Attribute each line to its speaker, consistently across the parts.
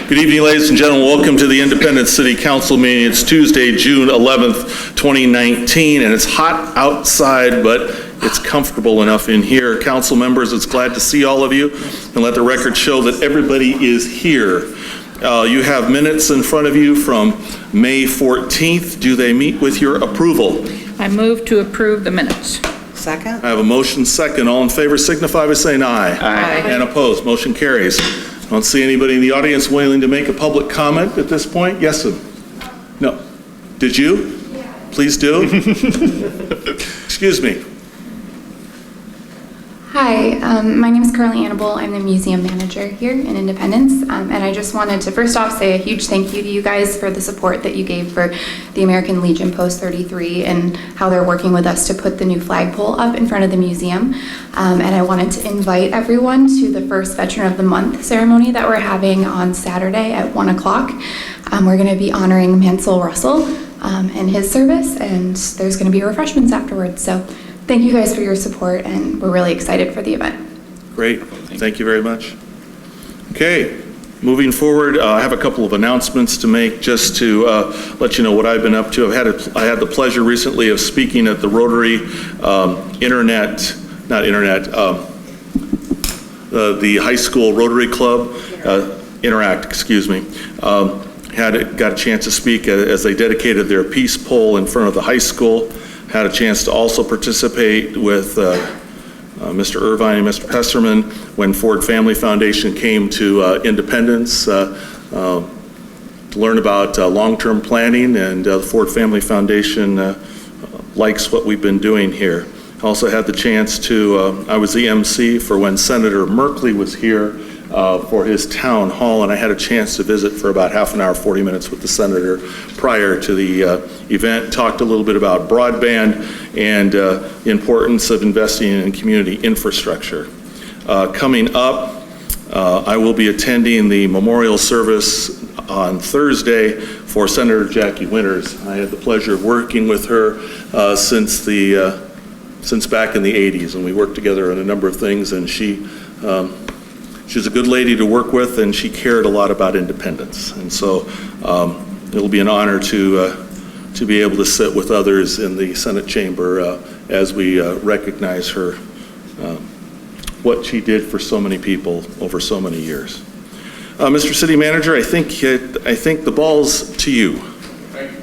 Speaker 1: Good evening, ladies and gentlemen. Welcome to the Independence City Council meeting. It's Tuesday, June 11th, 2019, and it's hot outside, but it's comfortable enough in here. Council members, it's glad to see all of you, and let the record show that everybody is here. You have minutes in front of you from May 14th. Do they meet with your approval?
Speaker 2: I move to approve the minutes.
Speaker 3: Second.
Speaker 1: I have a motion second. All in favor signify by saying aye.
Speaker 2: Aye.
Speaker 1: And opposed, motion carries. I don't see anybody in the audience willing to make a public comment at this point. Yes, sir? No. Did you? Yeah. Please do. Excuse me.
Speaker 4: Hi, my name is Carly Annabelle. I'm the museum manager here in Independence, and I just wanted to first off say a huge thank you to you guys for the support that you gave for the American Legion Post 33 and how they're working with us to put the new flagpole up in front of the museum. And I wanted to invite everyone to the first Veteran of the Month ceremony that we're having on Saturday at 1 o'clock. We're going to be honoring Mansell Russell and his service, and there's going to be refreshments afterwards. So thank you guys for your support, and we're really excited for the event.
Speaker 1: Great. Thank you very much. Okay. Moving forward, I have a couple of announcements to make just to let you know what I've been up to. I had the pleasure recently of speaking at the Rotary the high school Rotary Club, Interact, excuse me. Got a chance to speak as they dedicated their peace pole in front of the high school. Had a chance to also participate with Mr. Irvine and Mr. Pesserman when Ford Family Foundation came to Independence to learn about long-term planning, and the Ford Family Foundation likes what we've been doing here. Also had the chance to, I was the MC for when Senator Merkley was here for his town hall, and I had a chance to visit for about half an hour, 40 minutes with the senator prior to the event. Talked a little bit about broadband and the importance of investing in community infrastructure. Coming up, I will be attending the memorial service on Thursday for Senator Jackie Winters. I had the pleasure of working with her since back in the 80s, and we worked together on a number of things, and she's a good lady to work with, and she cared a lot about independence. And so it'll be an honor to be able to sit with others in the Senate chamber as we recognize her, what she did for so many people over so many years. Mr. City Manager, I think the ball's to you.
Speaker 5: Thank you,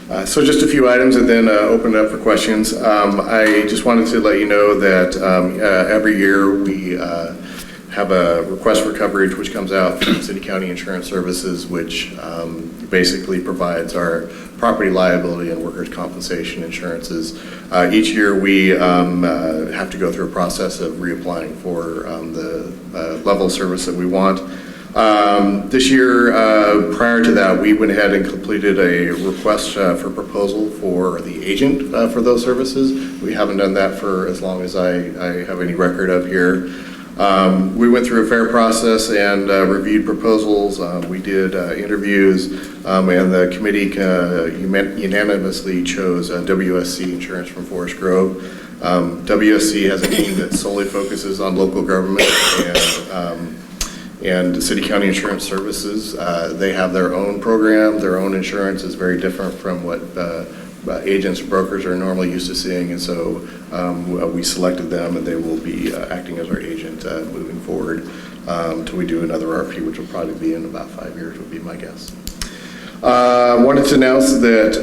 Speaker 5: Mayor. So just a few items and then open it up for questions. I just wanted to let you know that every year we have a request for coverage which comes out from City County Insurance Services, which basically provides our property liability and workers' compensation insurances. Each year we have to go through a process of reapplying for the level of service that we want. This year, prior to that, we went ahead and completed a request for proposal for the agent for those services. We haven't done that for as long as I have any record of here. We went through a fair process and reviewed proposals. We did interviews, and the committee unanimously chose WSC Insurance from Forest Grove. WSC has a team that solely focuses on local government and City County Insurance Services. They have their own program. Their own insurance is very different from what agents or brokers are normally used to seeing, and so we selected them, and they will be acting as our agent moving forward until we do another RFP, which will probably be in about 5 years, would be my guess. I wanted to announce that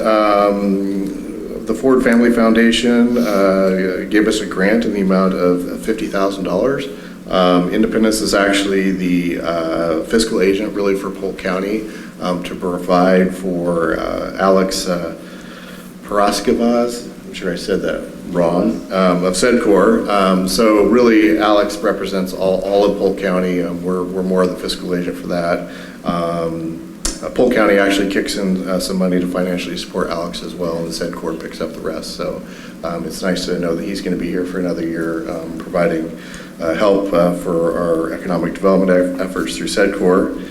Speaker 5: the Ford Family Foundation gave us a grant in the amount of $50,000. Independence is actually the fiscal agent really for Polk County to provide for Alex Paraskevaz, I'm sure I said that wrong, of SEDCOR. So really Alex represents all of Polk County. We're more of the fiscal agent for that. Polk County actually kicks in some money to financially support Alex as well, and the SEDCOR picks up the rest. So it's nice to know that he's going to be here for another year providing help for our economic development efforts through SEDCOR.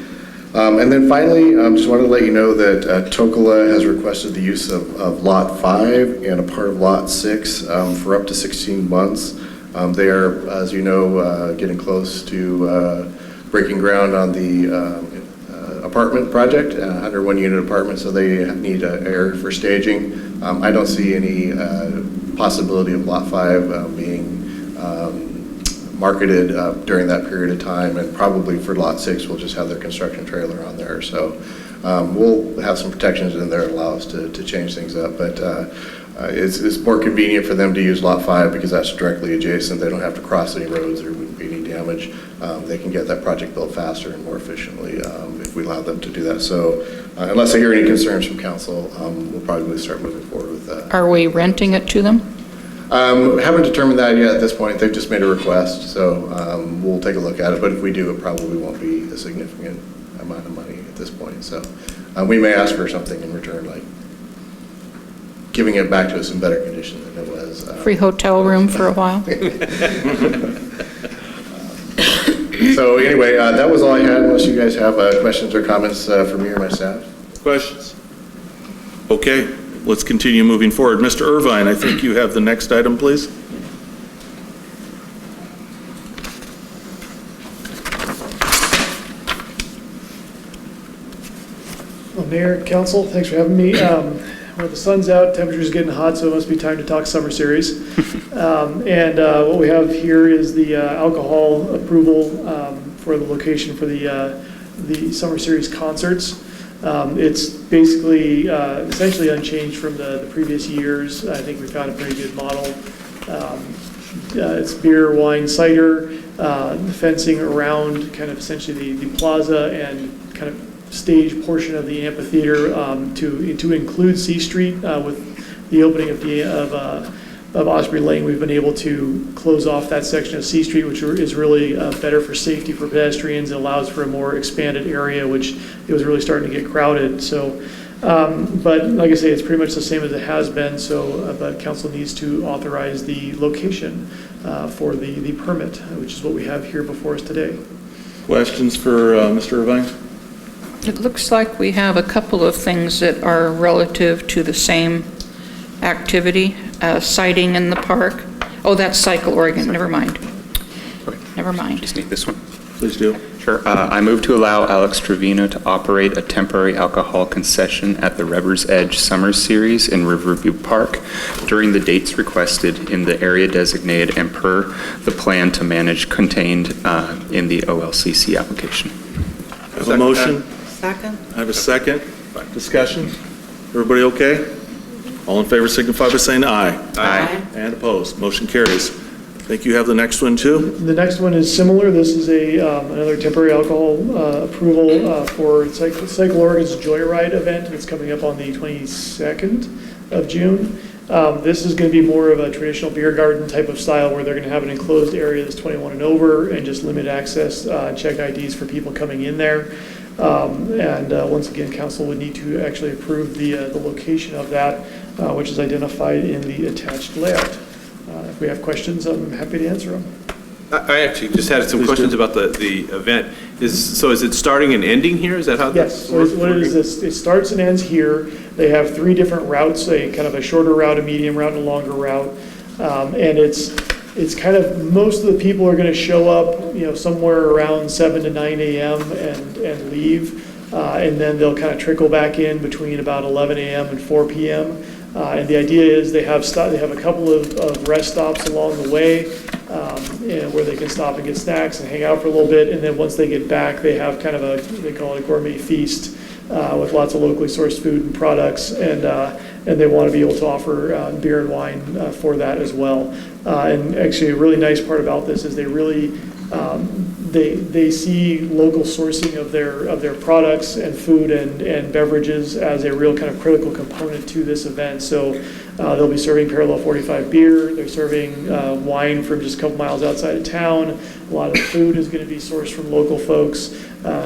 Speaker 5: And then finally, just wanted to let you know that Tokala has requested the use of Lot 5 and a part of Lot 6 for up to 16 months. They are, as you know, getting close to breaking ground on the apartment project, 101 unit apartment, so they need an area for staging. I don't see any possibility of Lot 5 being marketed during that period of time, and probably for Lot 6 we'll just have their construction trailer on there. So we'll have some protections in there that allow us to change things up, but it's more convenient for them to use Lot 5 because that's directly adjacent. They don't have to cross any roads, there wouldn't be any damage. They can get that project built faster and more efficiently if we allow them to do that. So unless I hear any concerns from council, we'll probably start moving forward with that.
Speaker 2: Are we renting it to them?
Speaker 5: Haven't determined that yet at this point. They've just made a request, so we'll take a look at it. But if we do, it probably won't be a significant amount of money at this point. So we may ask for something in return, like giving it back to us in better condition than it was.
Speaker 2: Free hotel room for a while?
Speaker 5: So anyway, that was all I had, unless you guys have questions or comments for me or my staff.
Speaker 1: Questions? Okay, let's continue moving forward. Mr. Irvine, I think you have the next item, please.
Speaker 3: Well, Mayor, Council, thanks for having me. Well, the sun's out, temperature's getting hot, so it must be time to talk summer series. What we have here is the alcohol approval for the location for the summer series concerts. It's basically essentially unchanged from the previous years. I think we found a pretty good model. It's beer, wine, cider, the fencing around kind of essentially the plaza and kind of stage portion of the amphitheater to include C Street with the opening of Osprey Lane. We've been able to close off that section of C Street, which is really better for safety for pedestrians and allows for a more expanded area, which it was really starting to get crowded. So, but like I say, it's pretty much the same as it has been. So, but council needs to authorize the location for the permit, which is what we have here before us today.
Speaker 1: Questions for Mr. Irvine?
Speaker 2: It looks like we have a couple of things that are relative to the same activity. Sighting in the park. Oh, that's Cycle Oregon, never mind.
Speaker 6: Okay.
Speaker 2: Never mind.
Speaker 6: Just need this one.
Speaker 1: Please do.
Speaker 6: Sure. I move to allow Alex Trevino to operate a temporary alcohol concession at the Rever's Edge Summer Series in Riverview Park during the dates requested in the area designated and per the plan to manage contained in the OLCC application.
Speaker 1: I have a motion.
Speaker 7: Second.
Speaker 1: I have a second. Discussion. Everybody okay? All in favor signify by saying aye.
Speaker 6: Aye.
Speaker 1: And opposed. Motion carries. I think you have the next one too.
Speaker 3: The next one is similar. This is another temporary alcohol approval for Cycle Oregon's Joyride event. It's coming up on the 22nd of June. This is going to be more of a traditional beer garden type of style where they're going to have an enclosed area that's 21 and over and just limit access, check IDs for people coming in there. Once again, council would need to actually approve the location of that, which is identified in the attached layout. If we have questions, I'm happy to answer them.
Speaker 8: I actually just had some questions about the event. Is it starting and ending here? Is that how
Speaker 3: Yes,
Speaker 8: that's
Speaker 3: so what it is, it starts and ends here. They have three different routes, a kind of a shorter route, a medium route, and a longer route. And it's kind of, most of the people are going to show up, somewhere around 7 to 9 a.m. and leave. And then they'll kind of trickle back in between about 11 a.m. and 4 p.m. And the idea is they have a couple of rest stops along the way where they can stop and get snacks and hang out for a little bit. And then once they get back, they have kind of they call it a gourmet feast with lots of locally sourced food and products. And they want to be able to offer beer and wine for that as well. And actually a really nice part about this is they really they see local sourcing of their products and food and beverages as a real kind of critical component to this event. So they'll be serving Parallel 45 beer. They're serving wine from just a couple miles outside of town. A lot of the food is going to be sourced from local folks.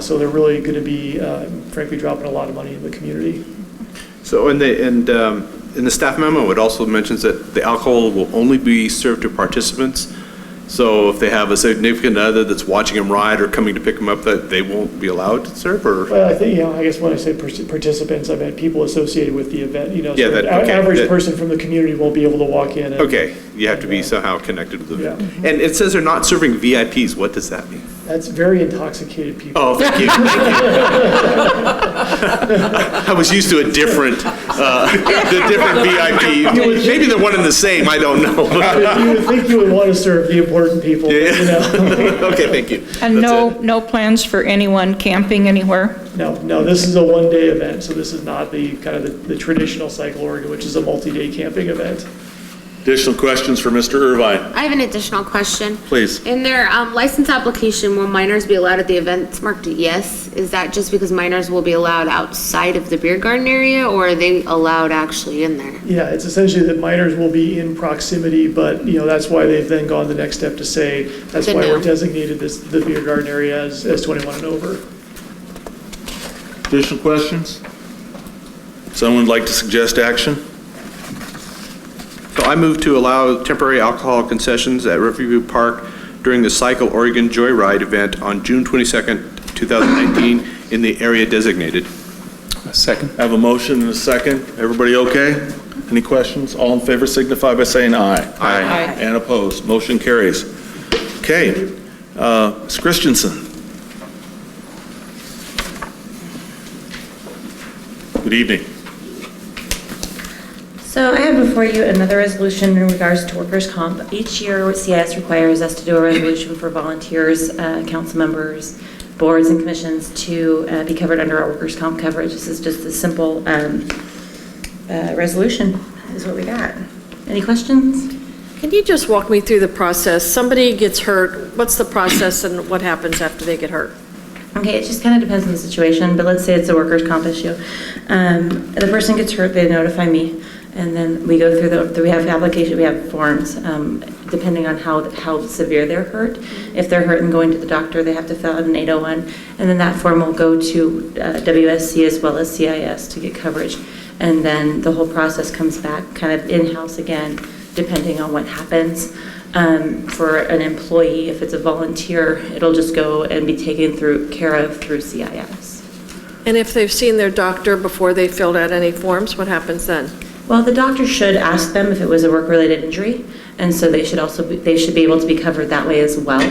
Speaker 3: So they're really going to be, frankly, dropping a lot of money in the community.
Speaker 8: So in the staff memo, it also mentions that the alcohol will only be served to participants. So if they have a significant other that's watching them ride or coming to pick them up, that they won't be allowed to serve, or?
Speaker 3: Well, I think, I guess when I say participants, I meant people associated with the event,
Speaker 8: Yeah,
Speaker 3: so
Speaker 8: that-
Speaker 3: an
Speaker 8: okay,
Speaker 3: average
Speaker 8: that-
Speaker 3: person from the community won't be able to walk in.
Speaker 8: Okay, you have to be somehow connected with the
Speaker 3: Yeah.
Speaker 8: event. And it says they're not serving VIPs. What does that mean?
Speaker 3: That's very intoxicated people.
Speaker 8: Oh, thank you. Thank you. I was used to a different VIP. Maybe they're one and the same, I don't know.
Speaker 3: You would think you would want to serve the important people, but,
Speaker 8: Okay, thank you.
Speaker 2: And
Speaker 8: That's it.
Speaker 2: no plans for anyone camping anywhere?
Speaker 3: No, this is a one-day event, so this is not the kind of the traditional Cycle Oregon, which is a multi-day camping event.
Speaker 1: Additional questions for Mr. Irvine?
Speaker 7: I have an additional question.
Speaker 1: Please.
Speaker 7: In their license application, will minors be allowed at the event? It's marked yes. Is that just because minors will be allowed outside of the beer garden area, or are they allowed actually in there?
Speaker 3: Yeah, it's essentially that minors will be in proximity, but, that's why they've then gone the next step to say, that's
Speaker 7: Good
Speaker 3: why
Speaker 7: to
Speaker 3: we're
Speaker 7: know.
Speaker 3: designated the beer garden area as 21 and over.
Speaker 1: Additional questions? Someone would like to suggest action?
Speaker 8: So I move to allow temporary alcohol concessions at Riverview Park during the Cycle Oregon Joyride event on June 22nd, 2019, in the area designated.
Speaker 6: A second.
Speaker 1: I have a motion and a second. Everybody okay? Any questions? All in favor signify by saying aye.
Speaker 2: Aye.
Speaker 1: And opposed. Motion carries. Okay. Ms. Christensen. Good evening.
Speaker 9: So I have before you another resolution in regards to workers' comp. Each year, CIS requires us to do a resolution for volunteers, council members, boards and commissions to be covered under our workers' comp coverage. This is just a simple resolution is what we got. Any questions?
Speaker 10: Can you just walk me through the process? Somebody gets hurt, what's the process and what happens after they get hurt?
Speaker 9: Okay, it just kind of depends on the situation, but let's say it's a workers' comp issue. The person gets hurt, they notify me. And then we go through we have application, we have forms, depending on how severe they're hurt. If they're hurt and going to the doctor, they have to fill out an 801. And then that form will go to WSC as well as CIS to get coverage. And then the whole process comes back kind of in-house again, depending on what happens. For an employee, if it's a volunteer, it'll just go and be taken care of through CIS.
Speaker 10: And if they've seen their doctor before they filled out any forms, what happens then?
Speaker 9: Well, the doctor should ask them if it was a work-related injury, and so they should be able to be covered that way as well.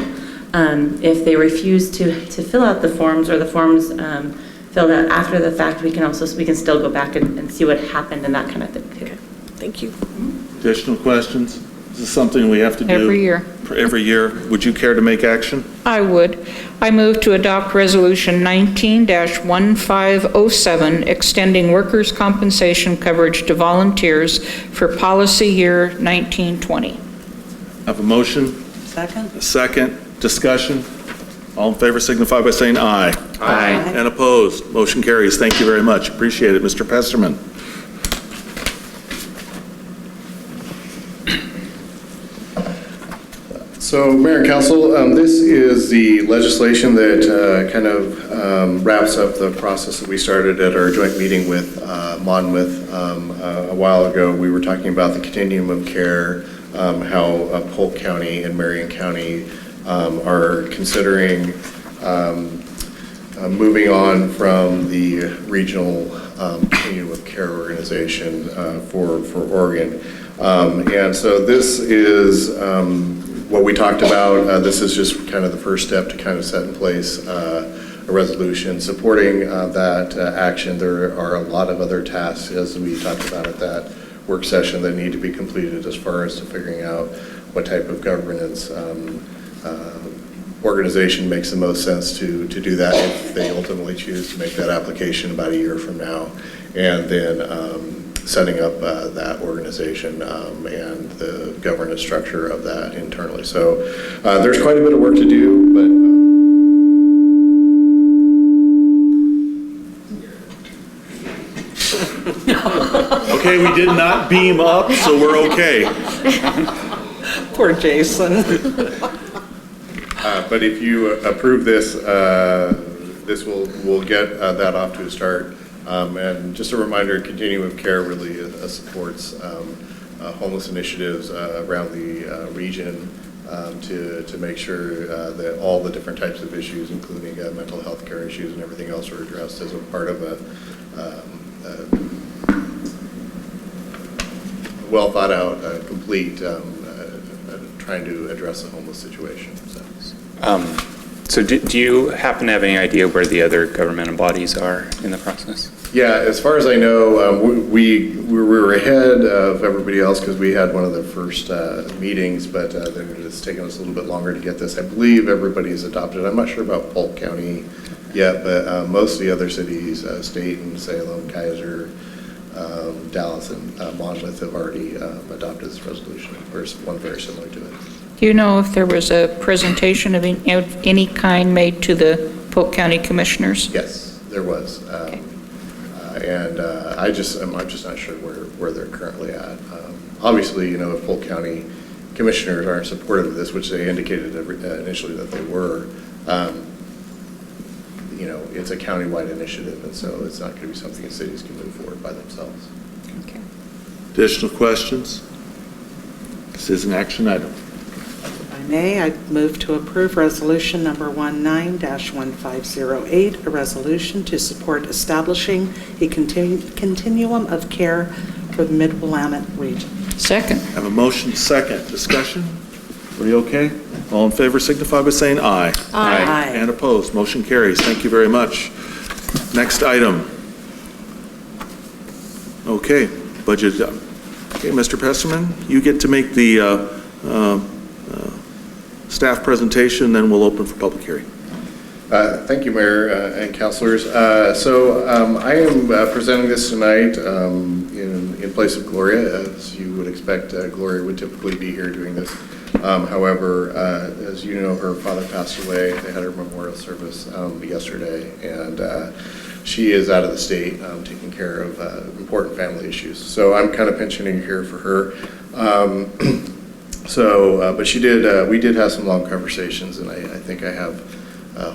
Speaker 9: If they refuse to fill out the forms, or the forms filled out after the fact, we can still go back and see what happened and that kind of thing too.
Speaker 10: Okay, thank you.
Speaker 1: Additional questions? Is this something we have to do?
Speaker 2: Every year.
Speaker 1: Every year. Would you care to make action?
Speaker 2: I would. I move to adopt Resolution 19-1507, extending workers' compensation coverage to volunteers for policy year 1920.
Speaker 1: I have a motion?
Speaker 9: Second?
Speaker 1: A second. Discussion? All in favor signify by saying aye.
Speaker 2: Aye.
Speaker 1: And opposed. Motion carries. Thank you very much. Appreciate it. Mr. Pesterman.
Speaker 5: So, Mayor and Council, this is the legislation that kind of wraps up the process that we started at our joint meeting with Monmouth a while ago. We were talking about the continuum of care, how Polk County and Marion County are considering moving on from the regional continuum of care organization for Oregon. And so this is what we talked about. This is just kind of the first step to kind of set in place a resolution supporting that action. There are a lot of other tasks, as we talked about at that work session, that need to be completed as far as to figuring out what type of governance organization makes the most sense to do that if they ultimately choose to make that application about a year from now. And then setting up that organization and the governance structure of that internally. So there's quite a bit of work to do, but
Speaker 1: Okay, we did not beam up, so we're okay.
Speaker 10: Poor Jason.
Speaker 5: but if you approve this, this will get that off to a start. And just a reminder, Continuum of Care really supports homeless initiatives around the region, to make sure that all the different types of issues, including mental health care issues and everything else, are addressed as a part of a well thought out, complete, trying to address the homeless situation.
Speaker 6: So do you happen to have any idea where the other governmental bodies are in the process?
Speaker 5: Yeah, as far as I know, we were ahead of everybody else because we had one of the first meetings, but it's taken us a little bit longer to get this. I believe everybody's adopted. I'm not sure about Polk County yet, but most of the other cities, Staten, Salem, Kaiser, Dallas, and Monmouth have already adopted this resolution, or one very similar to it.
Speaker 2: Do you know if there was a presentation of any kind made to the Polk County Commissioners?
Speaker 5: Yes, there was. And I'm just not sure where they're currently at. Obviously, if Polk County Commissioners aren't supportive of this, which they indicated initially that they were, it's a countywide initiative, and so it's not going to be something that cities can move forward by themselves.
Speaker 2: Okay.
Speaker 1: Additional questions? This is an action item.
Speaker 11: If I may, I move to approve resolution number 19-1508, a resolution to support establishing a continuum of care for the Mid-Willamette region.
Speaker 2: Second.
Speaker 1: I have a motion, second. Discussion? Are you okay? All in favor signify by saying aye.
Speaker 11: Aye.
Speaker 1: And opposed, motion carries. Thank you very much. Next item. Okay, budget. Okay, Mr. Pesserman, you get to make the staff presentation, then we'll open for public hearing.
Speaker 5: Thank you, Mayor and councilors. So I am presenting this tonight in place of Gloria. As you would expect, Gloria would typically be here doing this. However, as you know, her father passed away. They had her memorial service yesterday, and she is out of the state taking care of important family issues. So I'm kind of pinch hitting here for her. But we did have some long conversations, and I think I have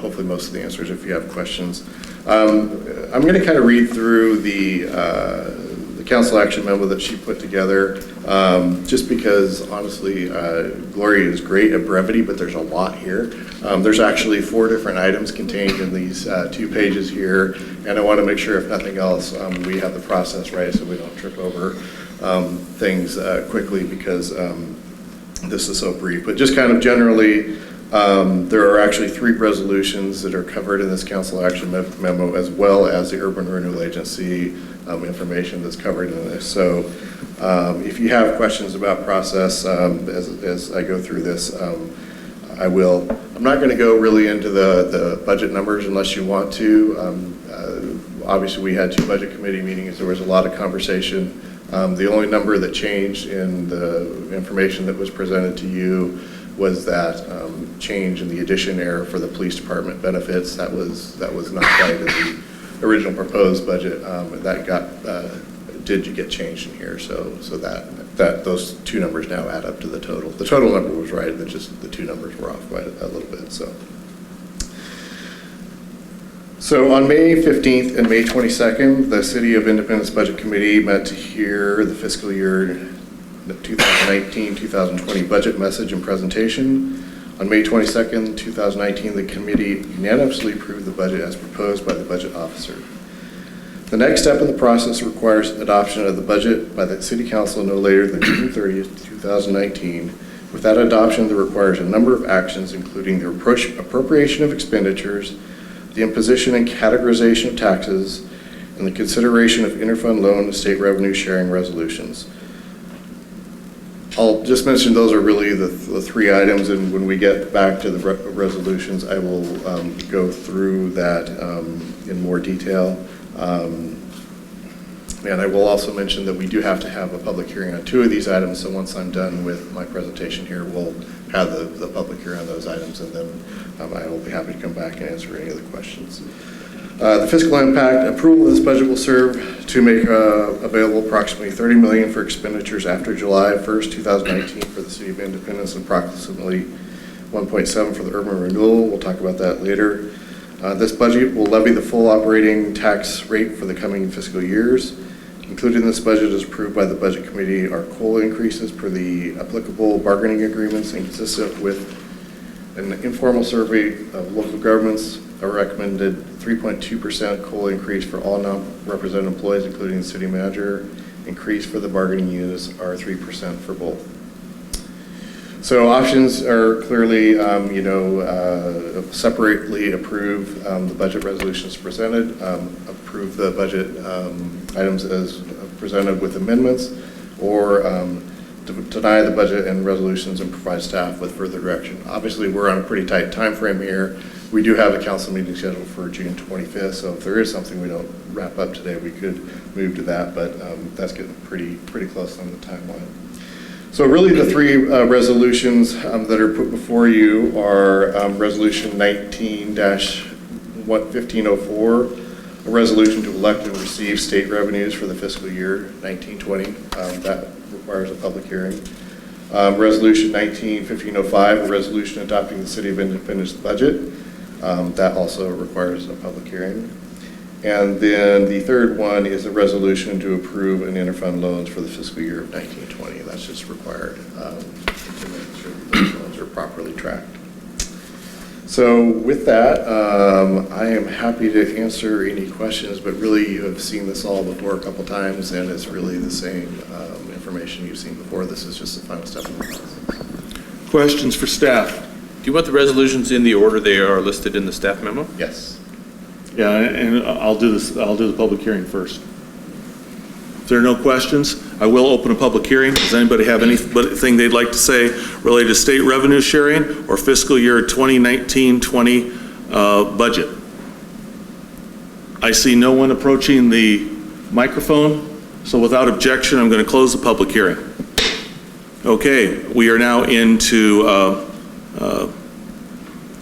Speaker 5: hopefully most of the answers if you have questions. I'm going to kind of read through the council action memo that she put together, just because honestly, Gloria is great at brevity, but there's a lot here. There's actually 4 different items contained in these 2 pages here, and I want to make sure, if nothing else, we have the process right so we don't trip over things quickly because this is so brief. But just kind of generally, there are actually 3 resolutions that are covered in this council action memo, as well as the Urban Renewal Agency information that's covered in this. So if you have questions about process as I go through this, I will. I'm not going to go really into the budget numbers unless you want to. Obviously, we had 2 budget committee meetings. There was a lot of conversation. The only number that changed in the information that was presented to you was that change in the addition error for the police department benefits. That was not quite in the original proposed budget. That did get changed in here, so that those 2 numbers now add up to the total. The total number was right, but just the 2 numbers were off quite a little bit. So on May 15th and May 22nd, the City of Independence Budget Committee met to hear the fiscal year 2019-2020 budget message and presentation. On May 22nd, 2019, the committee unanimously approved the budget as proposed by the budget officer. The next step in the process requires adoption of the budget by the City Council no later than June 30th, 2019. With that adoption, there requires a number of actions, including the appropriation of expenditures, the imposition and categorization of taxes, and the consideration of interfund loan and state revenue sharing resolutions. I'll just mention those are really the 3 items, and when we get back to the resolutions, I will go through that in more detail. And I will also mention that we do have to have a public hearing on 2 of these items, so once I'm done with my presentation here, we'll have the public hearing on those items, and then I will be happy to come back and answer any other questions. The fiscal impact approval of this budget will serve to make available approximately $30 million for expenditures after July 1st, 2019 for the City of Independence, and approximately $1.7 for the urban renewal. We'll talk about that later. This budget will levy the full operating tax rate for the coming fiscal years. Included in this budget is approved by the Budget Committee are COLA increases per the applicable bargaining agreements and consistent with an informal survey of local governments. A recommended 3.2% COLA increase for all non-represented employees, including the city manager. Increase for the bargaining units are 3% for both. So options are clearly, separately approve the budget resolutions presented, approve the budget items as presented with amendments, or deny the budget and resolutions and provide staff with further direction. Obviously, we're on a pretty tight time frame here. We do have a council meeting scheduled for June 25th, so if there is something we don't wrap up today, we could move to that, but that's getting pretty close on the timeline. So really the three resolutions that are put before you are Resolution 19-1504, a resolution to elect and receive state revenues for the fiscal year 1920. That requires a public hearing. Resolution 19-1505, a resolution adopting the City of Independence budget. That also requires a public hearing. And then the third one is a resolution to approve an interfund loans for the fiscal year of 1920. That's just required to make sure that those loans are properly tracked. So with that, I am happy to answer any questions, but really you have seen this all before a couple times, and it's really the same information you've seen before. This is just the final step in the process.
Speaker 1: Questions for staff?
Speaker 8: Do you want the resolutions in the order they are listed in the staff memo?
Speaker 5: Yes.
Speaker 1: Yeah, and I'll do the public hearing first. If there are no questions, I will open a public hearing. Does anybody have anything they'd like to say related to state revenue sharing or fiscal year 2019-20 budget? I see no one approaching the microphone, so without objection, I'm going to close the public hearing. Okay, we are now into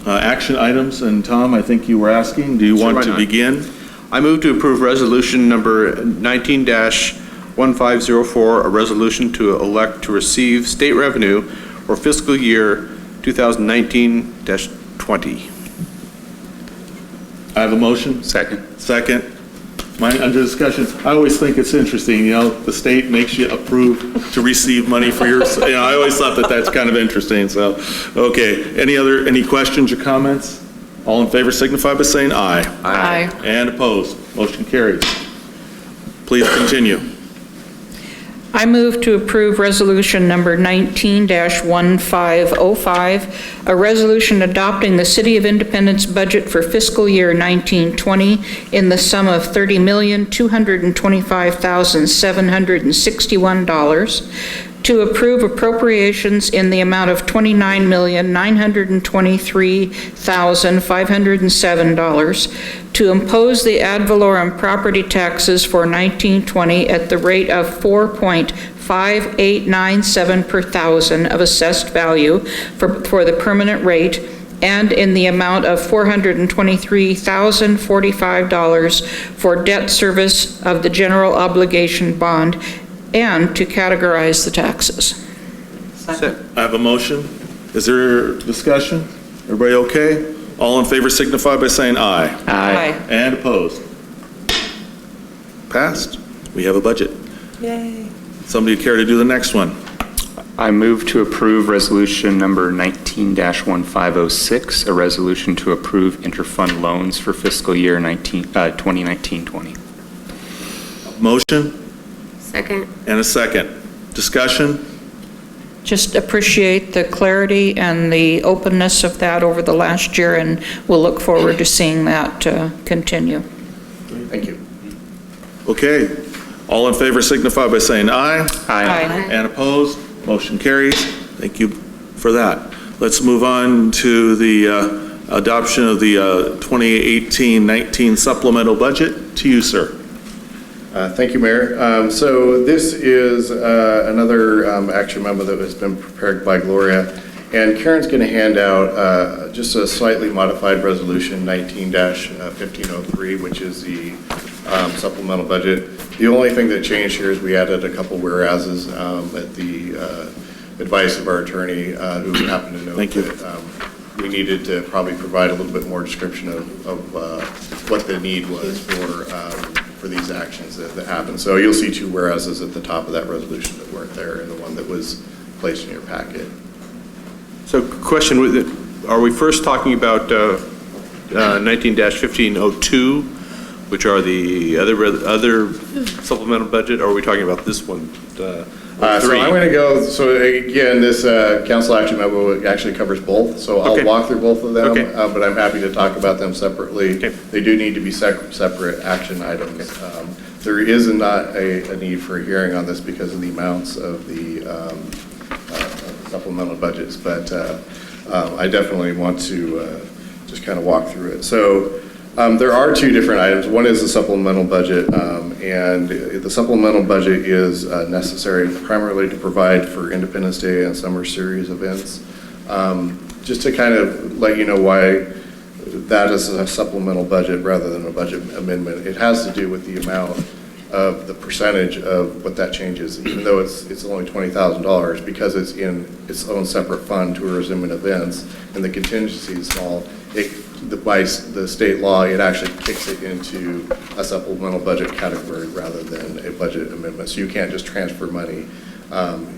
Speaker 1: action items, and Tom, I think you were asking, do you want to begin?
Speaker 8: I move to approve resolution number 19-1504, a resolution to elect to receive state revenue for fiscal year 2019-20.
Speaker 1: I have a motion.
Speaker 6: Second.
Speaker 1: Second. Under discussion, I always think it's interesting, the state makes you approve to receive money for your, I always thought that that's kind of interesting, so, okay. Any questions or comments? All in favor signify by saying aye.
Speaker 2: Aye.
Speaker 1: And opposed. Motion carries. Please continue.
Speaker 2: I move to approve resolution number 19-1505, a resolution adopting the City of Independence budget for fiscal year 1920 in the sum of $30,225,761, to approve appropriations in the amount of $29,923,507, to impose the ad valorem property taxes for 1920 at the rate of 4.5897 per thousand of assessed value for the permanent rate, and in the amount of $423,045 for debt service of the general obligation bond, and to categorize the taxes.
Speaker 1: I have a motion. Is there discussion? Everybody okay? All in favor signify by saying aye.
Speaker 2: Aye.
Speaker 1: And opposed? Passed. We have a budget.
Speaker 11: Yay.
Speaker 1: Somebody care to do the next one?
Speaker 6: I move to approve resolution number 19-1506, a resolution to approve interfund loans for fiscal year 2019-20.
Speaker 1: Motion
Speaker 7: Second.
Speaker 1: and a second. Discussion?
Speaker 2: Just appreciate the clarity and the openness of that over the last year, and we'll look forward to seeing that continue.
Speaker 5: Thank you.
Speaker 1: Okay. All in favor signify by saying aye.
Speaker 2: Aye.
Speaker 1: And opposed? Motion carries. Thank you for that. Let's move on to the adoption of the 2018-19 supplemental budget. To you, sir.
Speaker 5: Thank you, Mayor. So this is another action memo that has been prepared by Gloria, and Karen's going to hand out just a slightly modified resolution 19-1503, which is the supplemental budget. The only thing that changed here is we added a couple whereases at the advice of our attorney, who happened to know that we needed to probably provide a little bit more description of what the need was for for these actions that happen. So you'll see two whereases at the top of that resolution that weren't there and the one that was placed in your packet.
Speaker 8: So question, are we first talking about 19-1502, which are the other supplemental budget, or are we talking about this one?
Speaker 5: So I'm going to go, so again, this council action memo actually covers both, so I'll
Speaker 8: Okay.
Speaker 5: walk through both of them,
Speaker 8: Okay.
Speaker 5: but I'm happy to talk about them separately.
Speaker 8: Okay.
Speaker 5: They do need to be separate action items. There is not a need for a hearing on this because of the amounts of the supplemental budgets, but I definitely want to just kind of walk through it. So there are two different items. One is the supplemental budget, and the supplemental budget is necessary primarily to provide for Independence Day and Summer Series events. Just to kind of let you know why that is a supplemental budget rather than a budget amendment. It has to do with the amount of the percentage of what that changes, even though it's only $20,000, because it's in its own separate fund, tourism and events, and the contingency is small. By the state law, it actually kicks it into a supplemental budget category rather than a budget amendment. So you can't just transfer money.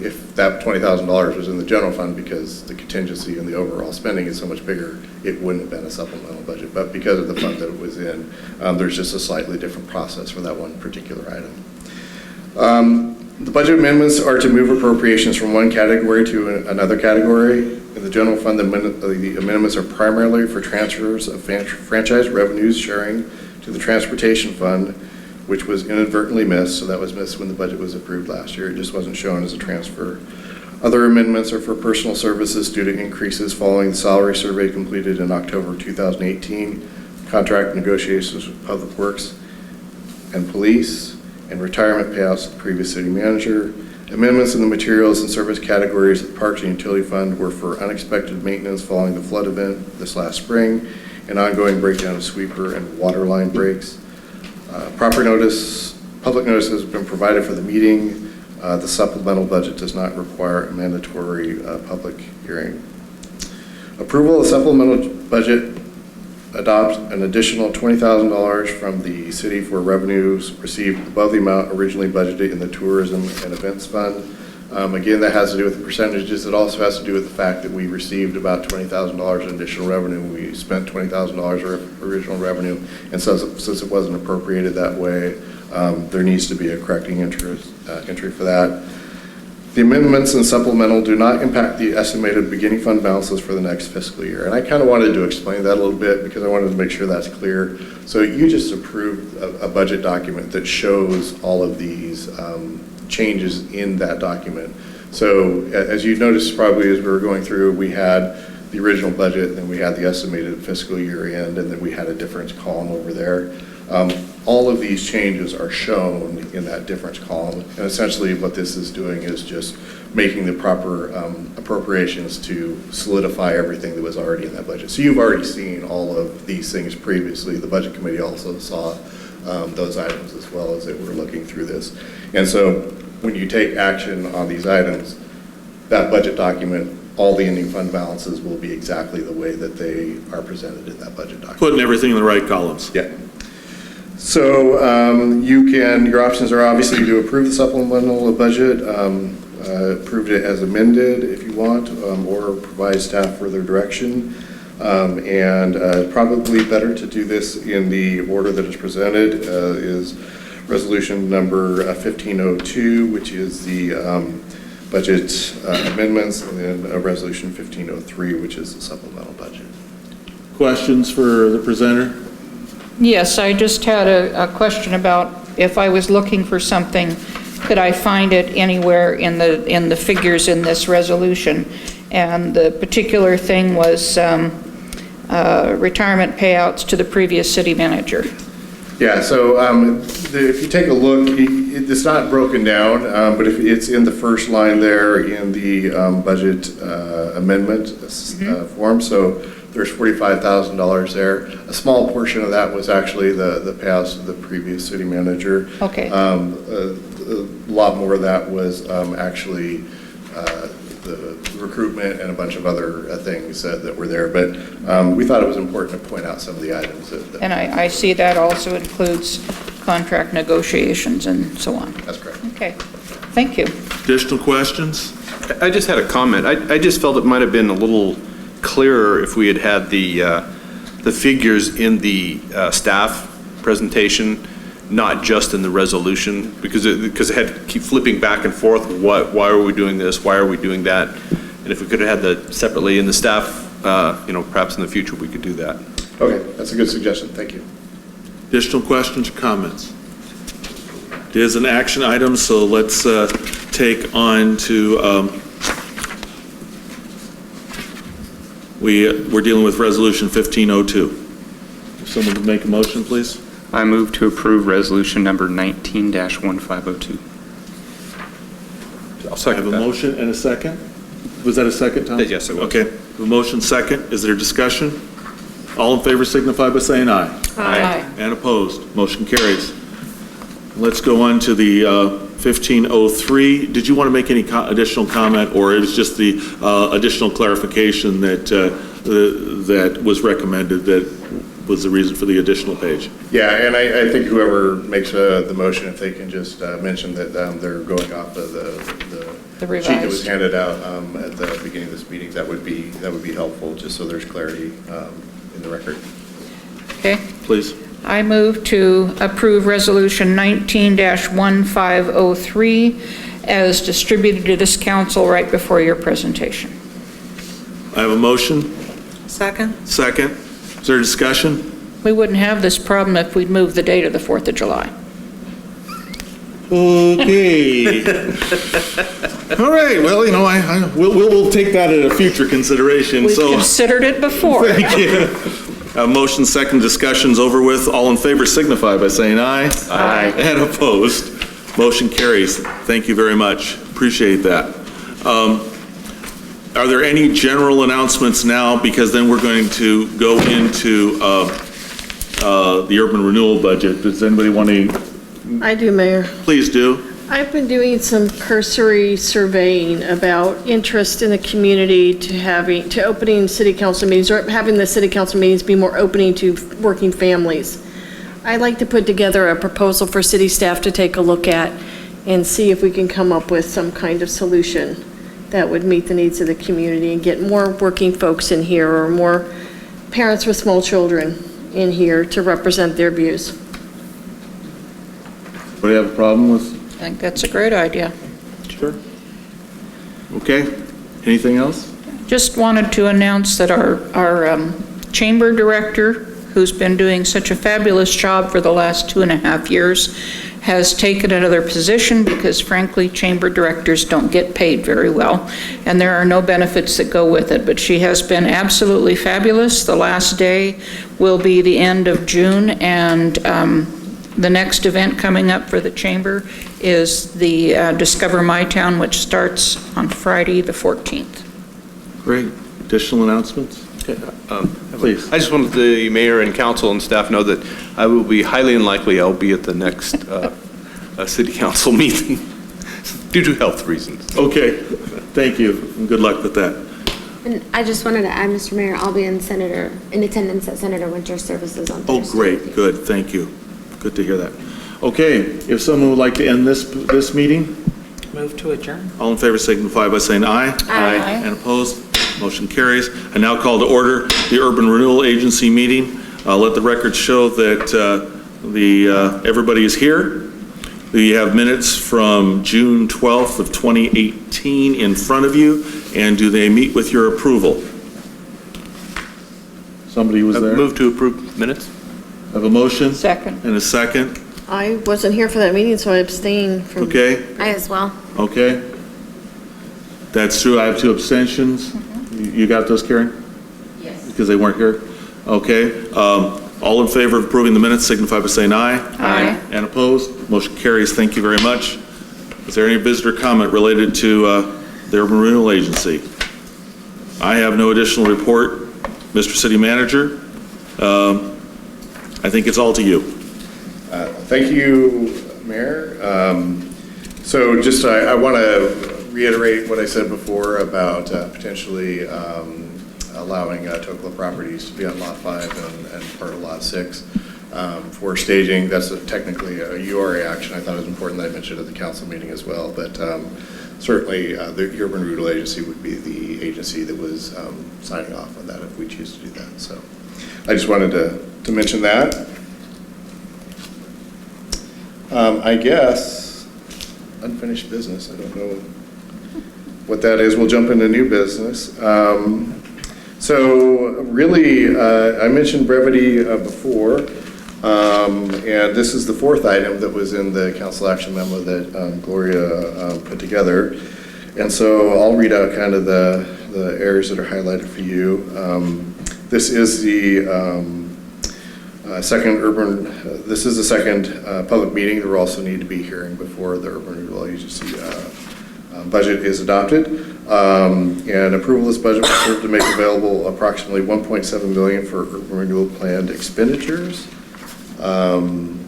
Speaker 5: If that $20,000 was in the general fund, because the contingency and the overall spending is so much bigger, it wouldn't have been a supplemental budget. But because of the fund that it was in, there's just a slightly different process for that one particular item. The budget amendments are to move appropriations from one category to another category. In the general fund, the amendments are primarily for transfers of franchise revenues sharing to the transportation fund, which was inadvertently missed. So that was missed when the budget was approved last year. It just wasn't shown as a transfer. Other amendments are for personal services due to increases following the salary survey completed in October 2018, contract negotiations with Public Works and Police, and retirement payouts to the previous city manager. Amendments in the materials and service categories of the Parks and Utility Fund were for unexpected maintenance following the flood event this last spring, and ongoing breakdown of sweeper and water line breaks. Public notice has been provided for the meeting. The supplemental budget does not require a mandatory public hearing. Approval of the supplemental budget adopts an additional $20,000 from the city for revenues received above the amount originally budgeted in the Tourism and Events Fund. Again, that has to do with the percentages. It also has to do with the fact that we received about $20,000 in additional revenue. We spent $20,000 of original revenue, and so since it wasn't appropriated that way, there needs to be a correcting entry for that. The amendments and supplemental do not impact the estimated beginning fund balances for the next fiscal year. And I kind of wanted to explain that a little bit because I wanted to make sure that's clear. So you just approved a budget document that shows all of these changes in that document. So as you noticed probably as we were going through, we had the original budget, then we had the estimated fiscal year end, and then we had a difference column over there. All of these changes are shown in that difference column, and essentially what this is doing is just making the proper appropriations to solidify everything that was already in that budget. So you've already seen all of these things previously. The Budget Committee also saw those items as well as they were looking through this. And so when you take action on these items, that budget document, all the ending fund balances will be exactly the way that they are presented in that budget document.
Speaker 1: Putting everything in the right columns.
Speaker 5: Yeah. So your options are obviously to approve the supplemental budget, approve it as amended if you want, or provide staff further direction. And probably better to do this in the order that is presented is resolution number 1502, which is the budget amendments, and then resolution 1503, which is the supplemental budget.
Speaker 1: Questions for the presenter?
Speaker 2: Yes, I just had a question about if I was looking for something, could I find it anywhere in the figures in this resolution? And the particular thing was retirement payouts to the previous city manager.
Speaker 5: Yeah, so if you take a look, it's not broken down, but if it's in the first line there in the budget amendment form, so there's $45,000 there. A small portion of that was actually the payouts of the previous city manager.
Speaker 2: Okay.
Speaker 5: A lot more of that was actually the recruitment and a bunch of other things that were there. But we thought it was important to point out some of the items.
Speaker 2: And I see that also includes contract negotiations and so on.
Speaker 5: That's correct.
Speaker 2: Okay, thank you.
Speaker 1: Additional questions?
Speaker 8: I just had a comment. I just felt it might have been a little clearer if we had had the figures in the staff presentation, not just in the resolution, because it had to keep flipping back and forth. Why are we doing this? Why are we doing that? And if we could have had that separately in the staff, perhaps in the future we could do that.
Speaker 5: Okay, that's a good suggestion. Thank you.
Speaker 1: Additional questions or comments? It is an action item, so let's take on to, we're dealing with Resolution 1502. If someone would make a motion, please.
Speaker 6: I move to approve resolution number 19-1502.
Speaker 8: I'll
Speaker 1: I
Speaker 8: second
Speaker 1: have a
Speaker 8: that.
Speaker 1: motion and a second. Was that a second, Tom?
Speaker 8: Yes, it was.
Speaker 1: Okay, a motion second. Is there discussion? All in favor signify by saying aye.
Speaker 2: Aye.
Speaker 1: And opposed, motion carries. Let's go on to the 1503. Did you want to make any additional comment, or it was just the additional clarification that was recommended that was the reason for the additional page?
Speaker 5: Yeah, and I think whoever makes the motion, if they can just mention that they're going off of the sheet that was
Speaker 2: revised.
Speaker 5: handed out at the beginning of this meeting, that would be helpful, just so there's clarity in the record.
Speaker 2: Okay.
Speaker 1: Please.
Speaker 2: I move to approve Resolution 19-1503 as distributed to this council right before your presentation.
Speaker 1: I have a motion.
Speaker 11: Second?
Speaker 1: Second. Is there discussion?
Speaker 2: We wouldn't have this problem if we'd moved the date of the 4th of July.
Speaker 1: Okay. All right, well, we'll take that at a future consideration,
Speaker 2: We've
Speaker 1: so.
Speaker 2: considered it before.
Speaker 1: Thank you. Motion second, discussion's over with. All in favor signify by saying aye.
Speaker 6: Aye.
Speaker 1: And opposed. Motion carries. Thank you very much. Appreciate that. Are there any general announcements now? Because then we're going to go into the urban renewal budget. Does anybody want to?
Speaker 10: I do, Mayor.
Speaker 1: Please do.
Speaker 10: I've been doing some cursory surveying about interest in the community to opening city council meetings, or having the city council meetings be more opening to working families. I'd like to put together a proposal for city staff to take a look at and see if we can come up with some kind of solution that would meet the needs of the community and get more working folks in here, or more parents with small children in here to represent their views.
Speaker 1: Do you have a problem with?
Speaker 2: I think that's a great idea.
Speaker 1: Sure. Okay. Anything else?
Speaker 2: Just wanted to announce that our chamber director, who's been doing such a fabulous job for the last 2.5 years, has taken another position because frankly, chamber directors don't get paid very well, and there are no benefits that go with it. But she has been absolutely fabulous. The last day will be the end of June, and the next event coming up for the chamber is the Discover My Town, which starts on Friday, the 14th.
Speaker 1: Great. Additional announcements? Please.
Speaker 8: I just wanted the mayor and council and staff know that I will be highly unlikely I'll be at the next city council meeting due to health reasons.
Speaker 1: Okay. Thank you. And good luck with that.
Speaker 7: And I just wanted to add, Mr. Mayor, I'll be in attendance at Senator Winter's services on Thursday.
Speaker 1: Oh, great. Good. Thank you. Good to hear that. Okay. If someone would like to end this meeting,
Speaker 11: Move to adjourn.
Speaker 1: all in favor signify by saying aye.
Speaker 2: Aye.
Speaker 1: And opposed? Motion carries. I now call to order the Urban Renewal Agency meeting. Let the record show that everybody is here. We have minutes from June 12th of 2018 in front of you, and do they meet with your approval? Somebody was there?
Speaker 8: Move to approve minutes?
Speaker 1: Have a motion?
Speaker 2: Second.
Speaker 1: And a second?
Speaker 10: I wasn't here for that meeting, so I abstained from.
Speaker 1: Okay,
Speaker 7: I as well.
Speaker 1: okay. That's true. I have 2 abstentions. You got those, Karen? Yes. Because they weren't here? Okay. All in favor of approving the minutes signify by saying aye.
Speaker 2: Aye.
Speaker 1: And opposed? Motion carries. Thank you very much. Is there any visitor comment related to the Urban Renewal Agency? I have no additional report. Mr. City Manager, I think it's all to you.
Speaker 5: Thank you, Mayor. So just, I want to reiterate what I said before about potentially allowing Tokla Properties to be on Lot 5 and part of Lot 6. for staging. That's technically a URA action. I thought it was important that I mentioned at the council meeting as well, but certainly the Urban Renewal Agency would be the agency that was signing off on that if we choose to do that. So I just wanted to mention that. I guess unfinished business, I don't know what that is. We'll jump into new business. So really, I mentioned brevity before, and this is the fourth item that was in the council action memo that Gloria put together. And so I'll read out kind of the areas that are highlighted for you. This is the this is the second public meeting that we'll also need to be hearing before the Urban Renewal Agency budget is adopted. And approval of this budget will serve to make available approximately $1.7 million for urban renewal planned expenditures. And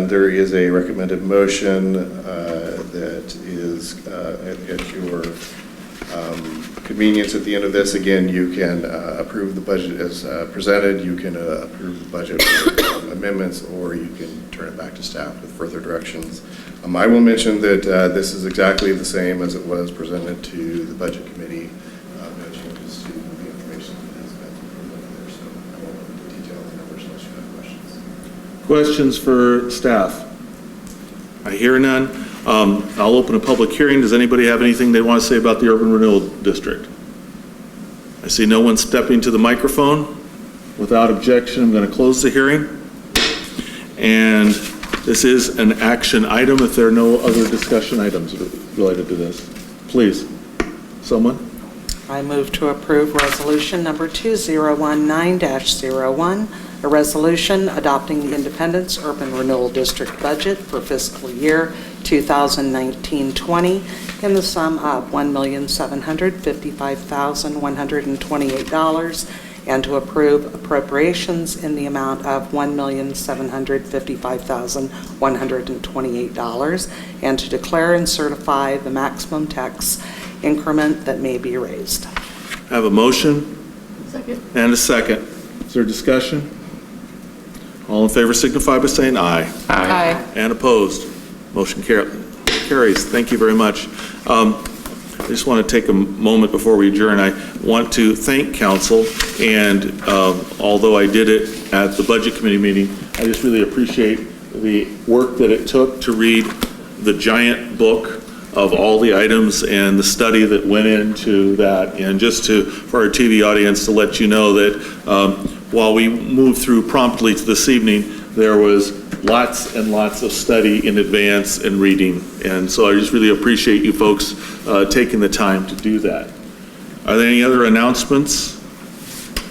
Speaker 5: there is a recommended motion that is at your convenience at the end of this. Again, you can approve the budget as presented, you can approve the budget with amendments, or you can turn it back to staff with further directions. I will mention that this is exactly the same as it was presented to the Budget Committee. No changes to the information that has been presented there, so I won't go into detail on the numbers unless you have questions.
Speaker 1: Questions for staff? I hear none. I'll open a public hearing. Does anybody have anything they want to say about the Urban Renewal District? I see no one stepping to the microphone. Without objection, I'm going to close the hearing. And this is an action item if there are no other discussion items related to this. Please, someone?
Speaker 11: I move to approve resolution number 2019-01, a resolution adopting the Independence Urban Renewal District budget for fiscal year 2019-20 in the sum of $1,755,128, and to approve appropriations in the amount of $1,755,128, and to declare and certify the maximum tax increment that may be raised.
Speaker 1: I have a motion.
Speaker 10: Second.
Speaker 1: And a second. Is there discussion? All in favor signify by saying aye.
Speaker 2: Aye.
Speaker 1: And opposed? Motion carries. Thank you very much. I just want to take a moment before we adjourn. I want to thank council, and although I did it at the Budget Committee meeting, I just really appreciate the work that it took to read the giant book of all the items and the study that went into that. And just for our TV audience, to let you know that while we moved through promptly to this evening, there was lots and lots of study in advance and reading. And so I just really appreciate you folks taking the time to do that. Are there any other announcements?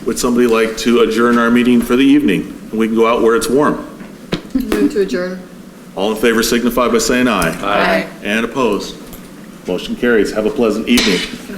Speaker 1: Would somebody like to adjourn our meeting for the evening? We can go out where it's warm.
Speaker 10: Move to adjourn.
Speaker 1: All in favor signify by saying aye.
Speaker 2: Aye.
Speaker 1: And opposed? Motion carries. Have a pleasant evening.